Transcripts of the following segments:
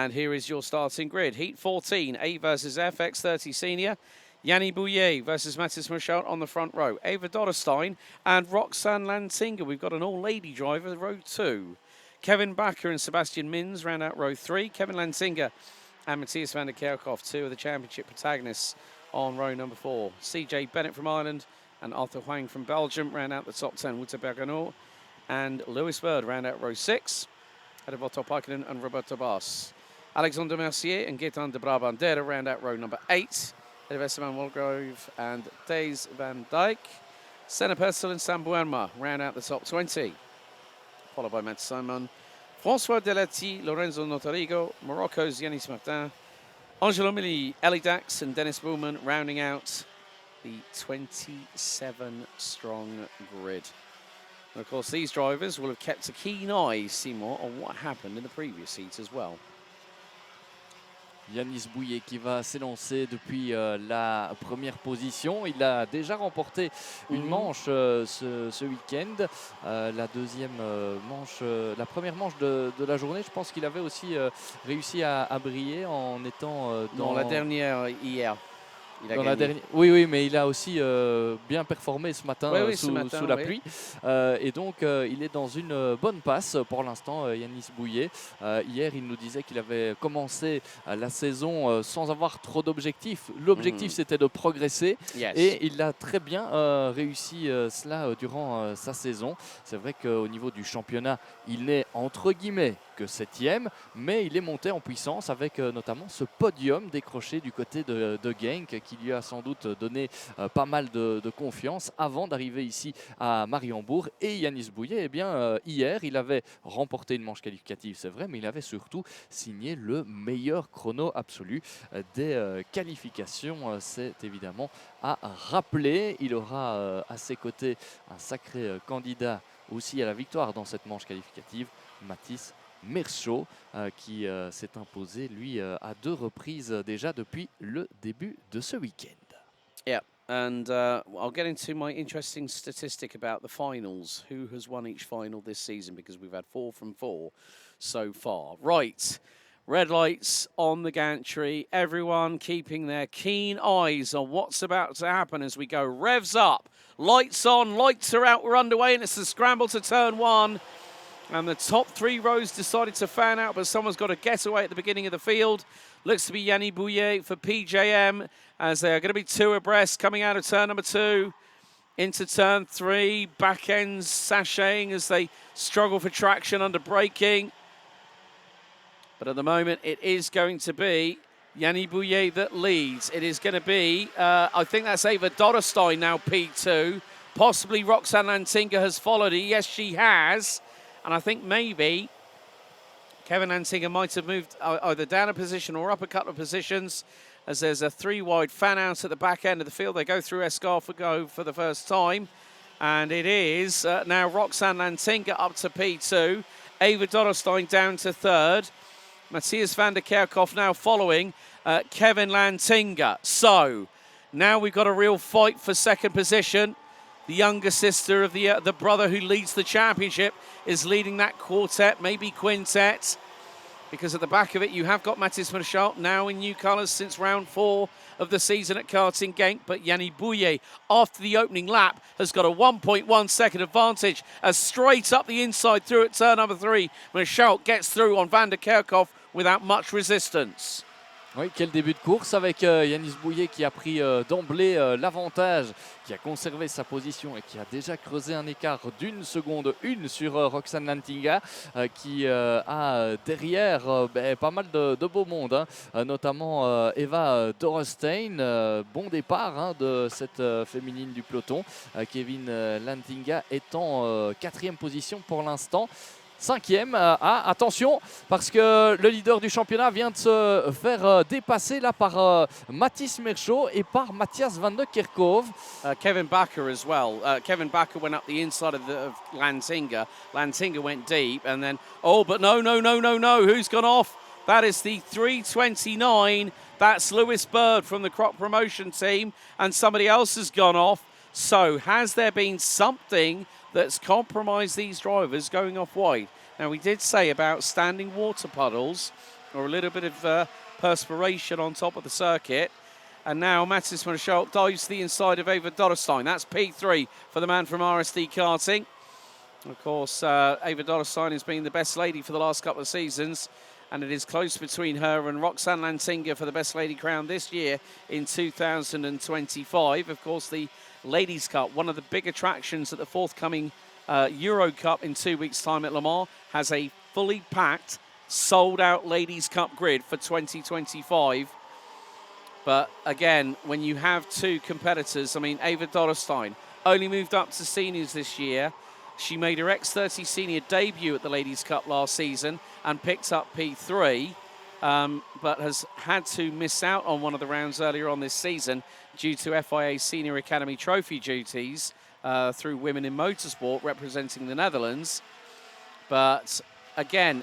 And here is your starting grid. Heat 14, A versus F, X30 Senior. Yanni Bouillet versus Mathis Michaud on the front row. Ava Dodderstein and Roxanne Lantinga. We've got an all-lady driver, row 2. Kevin Bakker and Sebastian Mins round out row 3. Kevin Lantinga and Matthias van der Kerkhoff, 2 of the championship protagonists on row number 4. CJ Bennett from Ireland and Arthur Huang from Belgium round out the top 10. Wouter Bergano and Lewis Bird round out row 6. Ahead of Otto Paikinen and Roberto Bass. Alexander Mercier and Gaetan de Brabandera round out row number 8. Ahead of Esteban Walgrove and Days Van Dijk. Senna Pestel and Sam Buenma round out the top 20. Followed by Matt Simon, François Delati, Lorenzo Notarigo, Morocco's Yanis Martin, Angelo Mili, Ellie Dax and Dennis Bowman rounding out the 27-strong grid. And of course, these drivers will have kept a keen eye, Seymour, on what happened in the previous heat as well. Yanis Bouillet qui va s'élancer depuis la première position. Il a déjà remporté une manche ce week-end. La deuxième manche, la première manche de la journée, je pense qu'il avait aussi réussi à briller en étant dans la dernière hier. Oui, mais il a aussi bien performé ce matin, sous la pluie. Et donc, il est dans une bonne passe pour l'instant, Yanis Bouillet. Hier, il nous disait qu'il avait commencé la saison sans avoir trop d'objectifs. L'objectif, c'était de progresser. Yes. Et il a très bien réussi cela durant sa saison. C'est vrai qu'au niveau du championnat, il n'est entre guillemets que 7e, mais il est monté en puissance avec notamment ce podium décroché du côté de Genk qui lui a sans doute donné pas mal de confiance avant d'arriver ici à Mariembourg. Et Yanis Bouillet, eh bien, hier, il avait remporté une manche qualificative, c'est vrai, mais il avait surtout signé le meilleur chrono absolu des qualifications. C'est évidemment à rappeler. Il aura à ses côtés un sacré candidat aussi à la victoire dans cette manche qualificative, Mathis Michaud, qui s'est imposé, lui, à 2 reprises déjà depuis le début de ce week-end. Yeah, and I'll get into my interesting statistic about the finals. Who has won each final this season? Because we've had 4 from 4 so far. Right, red lights on the gantry. Everyone keeping their keen eyes on what's about to happen as we go. Revs up, lights on, lights are out, we're underway, and it's the scramble to turn 1. And the top 3 rows decided to fan out, but someone's got to get away at the beginning of the field. Looks to be Yanni Bouillet for PJM, as they are going to be 2 abreast coming out of turn number 2 into turn 3. Back ends sashaying as they struggle for traction under braking. But at the moment, it is going to be Yanni Bouillet that leads. It is going to be, I think that's Ava Dodderstein now P2. Possibly Roxanne Lantinga has followed her. Yes, she has. And I think maybe Kevin Lantinga might have moved either down a position or up a couple of positions, as there's a 3-wide fan out at the back end of the field. They go through Escarfo for the first time. And it is now Roxanne Lantinga up to P2. Ava Dodderstein down to 3rd. Matthias van der Kerkhoff now following Kevin Lantinga. So now we've got a real fight for 2nd position. The younger sister of the brother who leads the championship is leading that quartet, maybe quintet, because at the back of it you have got Mathis Michaud now in new colours since round 4 of the season at karting Genk. But Yanni Bouillet, after the opening lap, has got a 1.1 second advantage as straight up the inside through at turn number 3. Michaud gets through on Van der Kerkhoff without much resistance. Oui, quel début de course avec Yanis Bouillet qui a pris d'emblée l'avantage, qui a conservé sa position et qui a déjà creusé un écart d'1 seconde 1 sur Roxanne Lantinga qui a derrière pas mal de beau monde, hein, notamment Eva Dorostein. Bon départ de cette féminine du peloton. Kevin Lantinga est en 4e position pour l'instant. 5e, attention, parce que le leader du championnat vient de se faire dépasser là par Mathis Michaud et par Matthias van der Kerkhoff. Kevin Bakker as well. Kevin Bakker went up the inside of Lantinga. Lantinga went deep and then, but no. Who's gone off? That is the 3:29. That's Lewis Bird from the Crop Promotion team, and somebody else has gone off. So has there been something that's compromised these drivers going off wide? Now, we did say about standing water puddles or a little bit of perspiration on top of the circuit. And now Mathis Marchal dives to the inside of Ava Dotterstein. That's P3 for the man from RSD Karting. Of course, Ava Dotterstein has been the best lady for the last couple of seasons, and it is close between her and Roxanne Lantinga for the best lady crown this year in 2025. Of course, the Ladies' Cup, one of the big attractions at the forthcoming Euro Cup in 2 weeks' time at Le Mans, has a fully packed, sold-out Ladies' Cup grid for 2025. But again, when you have two competitors, I mean, Ava Dotterstein only moved up to seniors this year. She made her X30 senior debut at the Ladies' Cup last season and picked up P3, but has had to miss out on one of the rounds earlier on this season due to FIA Senior Academy Trophy duties through Women in Motorsport representing the Netherlands. But again,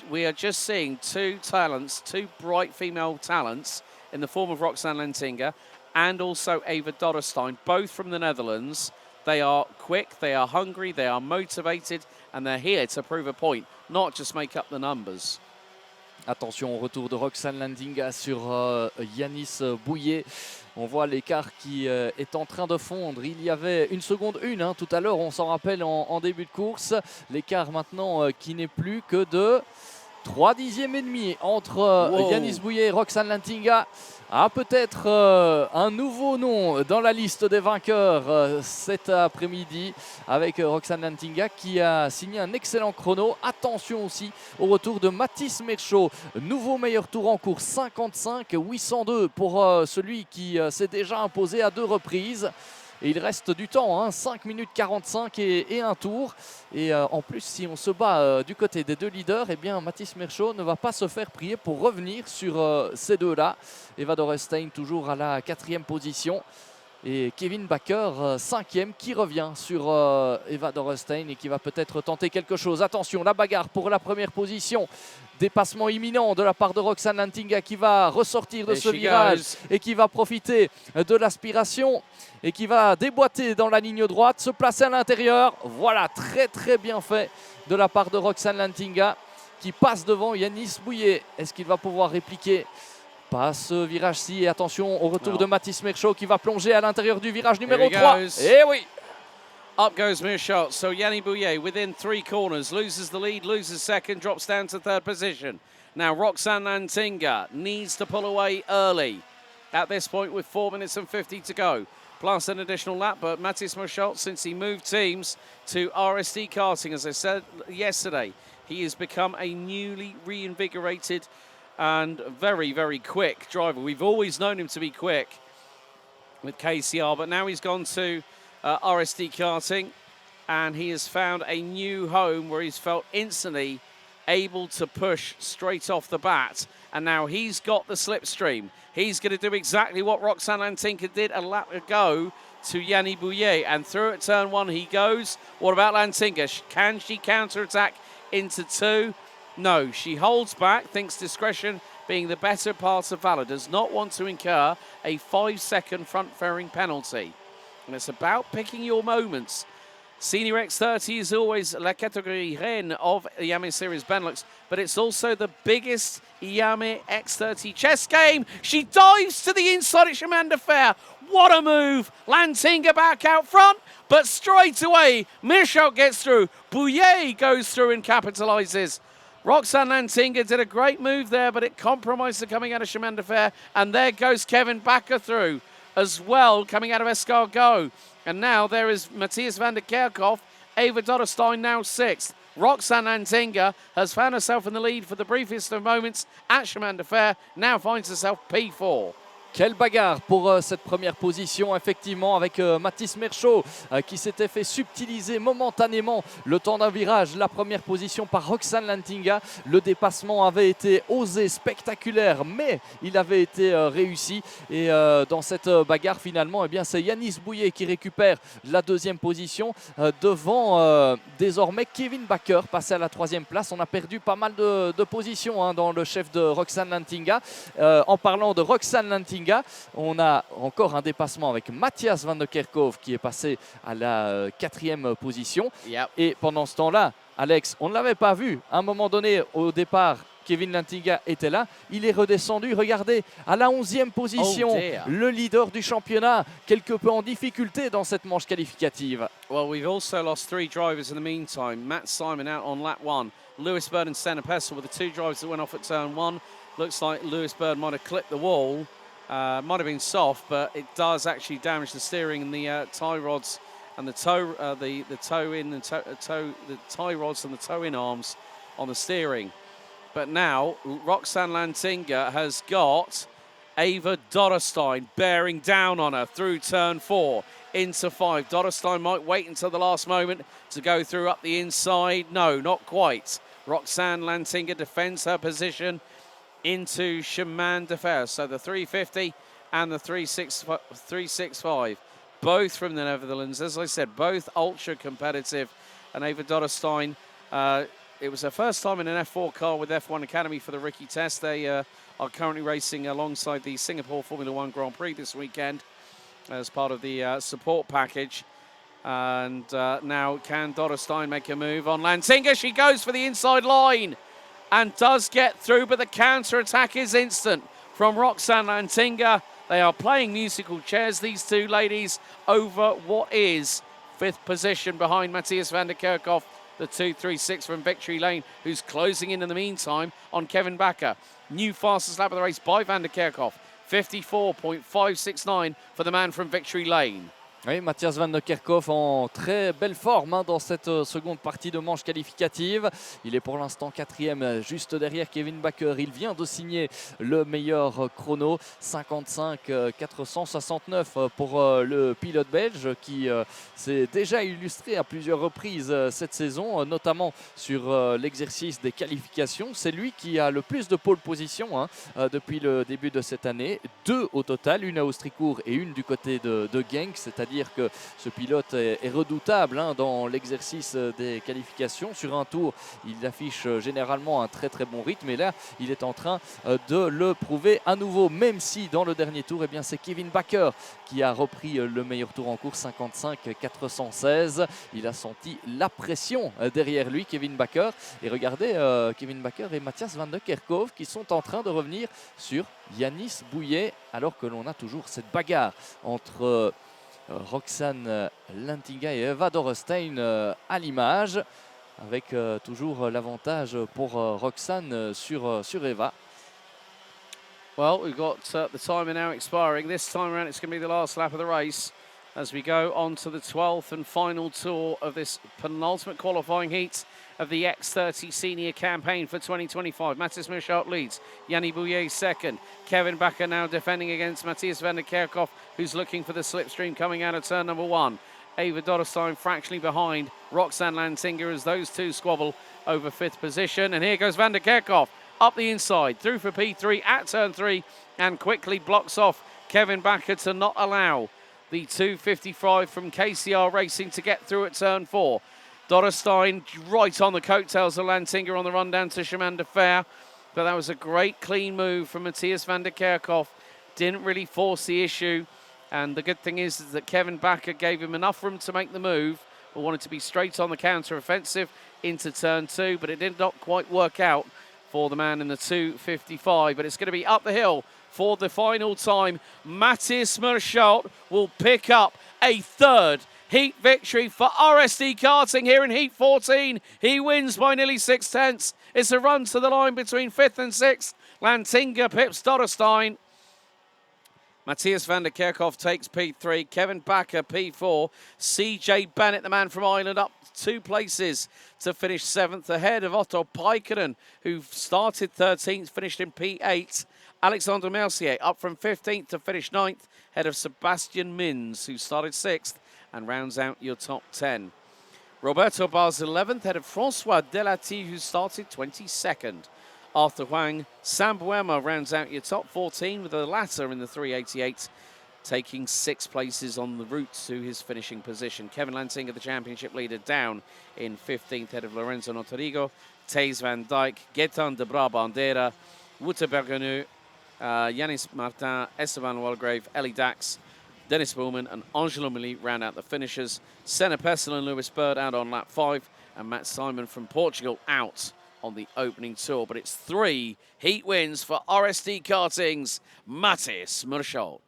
we are just seeing two talents, two bright female talents in the form of Roxanne Lantinga and also Ava Dotterstein, both from the Netherlands. They are quick, they are hungry, they are motivated, and they're here to prove a point, not just make up the numbers. Attention au retour de Roxanne Lantinga sur Yanis Bouillet. On voit l'écart qui est en train de fondre. Il y avait 1 seconde 1 tout à l'heure, on s'en rappelle en début de course. L'écart maintenant qui n'est plus que de 3 dixièmes et demi entre Yanis Bouillet et Roxanne Lantinga. Peut-être un nouveau nom dans la liste des vainqueurs cet après-midi avec Roxanne Lantinga qui a signé un excellent chrono. Attention aussi au retour de Mathis Merchaud, nouveau meilleur tour en course, 55-802 pour celui qui s'est déjà imposé à 2 reprises. Et il reste du temps, 5 minutes 45 et un tour. Et en plus, si on se bat du côté des 2 leaders, eh bien, Mathis Merchaud ne va pas se faire prier pour revenir sur ces 2-là. Eva Dotterstein toujours à la 4e position. Et Kevin Baker, 5e, qui revient sur Eva Dotterstein et qui va peut-être tenter quelque chose. Attention, la bagarre pour la première position. Dépassement imminent de la part de Roxanne Lantinga qui va ressortir de ce virage et qui va profiter de l'aspiration et qui va déboîter dans la ligne droite, se placer à l'intérieur. Voilà, très très bien fait de la part de Roxanne Lantinga qui passe devant Yanis Bouillet. Est-ce qu'il va pouvoir répliquer ? Pas ce virage-ci, et attention au retour de Mathis Merchaud qui va plonger à l'intérieur du virage numéro 3. Et oui! Up goes Merchaud. So Yanni Bouillet within 3 corners, loses the lead, loses second, drops down to 3rd position. Now Roxanne Lantinga needs to pull away early at this point with 4 minutes and 50 to go. Plus an additional lap, but Mathis Merchaud, since he moved teams to RSD Karting, as I said yesterday, he has become a newly reinvigorated and very, very quick driver. We've always known him to be quick with KCR, but now he's gone to RSD Karting, and he has found a new home where he's felt instantly able to push straight off the bat. And now he's got the slipstream. He's going to do exactly what Roxanne Lantinga did a lap ago to Yanni Bouillet. And through at turn 1 he goes. What about Lantinga? Can she counter-attack into 2? No, she holds back, thinks discretion being the better part of valor, does not want to incur a 5-second front-fairing penalty. And it's about picking your moments. Senior X30 is always la catégorie reine of Iame Series Benelux, but it's also the biggest Iame X30 chess game. She dives to the inside at Chemin de Fer. What a move! Lantinga back out front, but straight away, Merchaud gets through. Bouillet goes through and capitalizes. Roxanne Lantinga did a great move there, but it compromised the coming out of Chemin de Fer. And there goes Kevin Bakker through as well, coming out of Escargot. And now there is Matthias van der Kerkhoff, Ava Dotterstein now 6th. Roxanne Lantinga has found herself in the lead for the briefest of moments at Chemin de Fer, now finds herself P4. Quelle bagarre pour cette première position, effectivement, avec Mathis Merchaud qui s'était fait subtiliser momentanément le temps d'un virage. La première position par Roxanne Lantinga. Le dépassement avait été osé, spectaculaire, mais il avait été réussi. Et dans cette bagarre, finalement, eh bien, c'est Yanis Bouillet qui récupère la 2e position devant désormais Kevin Bakker, passé à la 3e place. On a perdu pas mal de positions dans le chef de Roxanne Lantinga. En parlant de Roxanne Lantinga, on a encore un dépassement avec Matthias van der Kerkhoff qui est passé à la 4e position. Yep. Et pendant ce temps-là, Alex, on ne l'avait pas vu. À un moment donné, au départ, Kevin Lantinga était là. Il est redescendu, regardez, à la 11e position, le leader du championnat, quelque peu en difficulté dans cette manche qualificative. Well, we've also lost 3 drivers in the meantime. Matt Simon out on lap 1. Lewis Bird and Senna Pessel were the 2 drivers that went off at turn 1. Looks like Lewis Bird might have clipped the wall. Might have been soft, but it does actually damage the steering and the tie rods and the tie rods and the toe in arms on the steering. But now Roxanne Lantinga has got Ava Dotterstein bearing down on her through turn 4 into 5. Dotterstein might wait until the last moment to go through up the inside. No, not quite. Roxanne Lantinga defends her position into chemin de fer. So the 350 and the 365, both from the Netherlands. As I said, both ultra competitive. And Ava Dotterstein, it was her first time in an F4 car with F1 Academy for the Ricky Test. They are currently racing alongside the Singapore Formula One Grand Prix this weekend as part of the support package. And now can Dotterstein make a move on Lantinga? She goes for the inside line and does get through, but the counter-attack is instant from Roxanne Lantinga. They are playing musical chairs, these 2 ladies, over what is 5th position behind Matthias van der Kerkhoff, the 236 from Victory Lane, who's closing in the meantime on Kevin Bakker. New fastest lap of the race by van der Kerkhoff, 54.569 for the man from Victory Lane. Oui, Matthias van der Kerkhoff en très belle forme cette dans cette seconde partie de manche qualificative. Il est pour l'instant 4e, juste derrière Kevin Bakker. Il vient de signer le meilleur chrono, 55,469 pour le pilote belge qui s'est déjà illustré à plusieurs reprises cette saison, notamment sur l'exercice des qualifications. C'est lui qui a le plus de pole position depuis le début de cette année. 2 au total, une à Austricourt et une du côté de Genk, c'est-à-dire que ce pilote est redoutable dans l'exercice des qualifications. Sur un tour, il affiche généralement un très très bon rythme et là, il est en train de le prouver à nouveau, même si dans le dernier tour, c'est Kevin Bakker qui a repris le meilleur tour en course, 55,416. Il a senti la pression derrière lui, Kevin Bakker. Et regardez, Kevin Bakker et Matthias van der Kerkhoff qui sont en train de revenir sur Yanis Bouillet, alors que l'on a toujours cette bagarre entre Roxanne Lantinga et Eva Dotterstein à l'image, avec toujours l'avantage pour Roxanne sur Eva. Well, we've got the timer now expiring. This time around, it's going to be the last lap of the race as we go on to the 12th and final tour of this penultimate qualifying heat of the X30 Senior Campaign for 2025. Matthias Michaud leads, Yanni Bouillet second. Kevin Bakker now defending against Matthias van der Kerkhoff, who's looking for the slipstream coming out of turn number 1. Ava Dotterstein fractionally behind Roxanne Lantinga as those 2 squabble over 5th position. And here goes van der Kerkhoff up the inside, through for P3 at turn 3 and quickly blocks off Kevin Bakker to not allow the 255 from KCR Racing to get through at turn 4. Dotterstein right on the coattails of Lantinga on the run down to chemin de fer. But that was a great clean move from Matthias van der Kerkhoff. Didn't really force the issue. And the good thing is that Kevin Bakker gave him enough room to make the move, but wanted to be straight on the counter-offensive into turn 2. But it did not quite work out for the man in the 255. But it's going to be up the hill for the final time. Matthias Michaud will pick up a 3rd heat victory for RSD Karting here in Heat 14. He wins by nearly 6/10. It's a run to the line between 5th and 6th. Lantinga pips Dotterstein. Matthias van der Kerkhoff takes P3. Kevin Bakker P4. CJ Bennett, the man from Ireland, up 2 places to finish 7th ahead of Otto Paikkonen, who started 13th, finished in P8. Alexander Mercier up from 15th to finish 9th, ahead of Sebastian Mins, who started 6th and rounds out your top 10. Roberto Bar's 11th, ahead of Francois Delati, who started 22nd. Arthur Huang Sambuema rounds out your top 14, with the latter in the 388 taking 6 places on the route to his finishing position. Kevin Lantinga, the championship leader, down in 15th, ahead of Lorenzo Notorigo, Thijs van Dijk, Gaetan de Brabandera, Wouter Bergenu, Yanis Martin, Esteban Walgrave, Ellie Dax, Dennis Bullman and Angelo Mili round out the finishers. Senna Pessel and Lewis Bird out on lap 5, and Matt Simon from Portugal out on the opening tour, but it's 3 heat wins for RSD Karting's Mattis Murchot.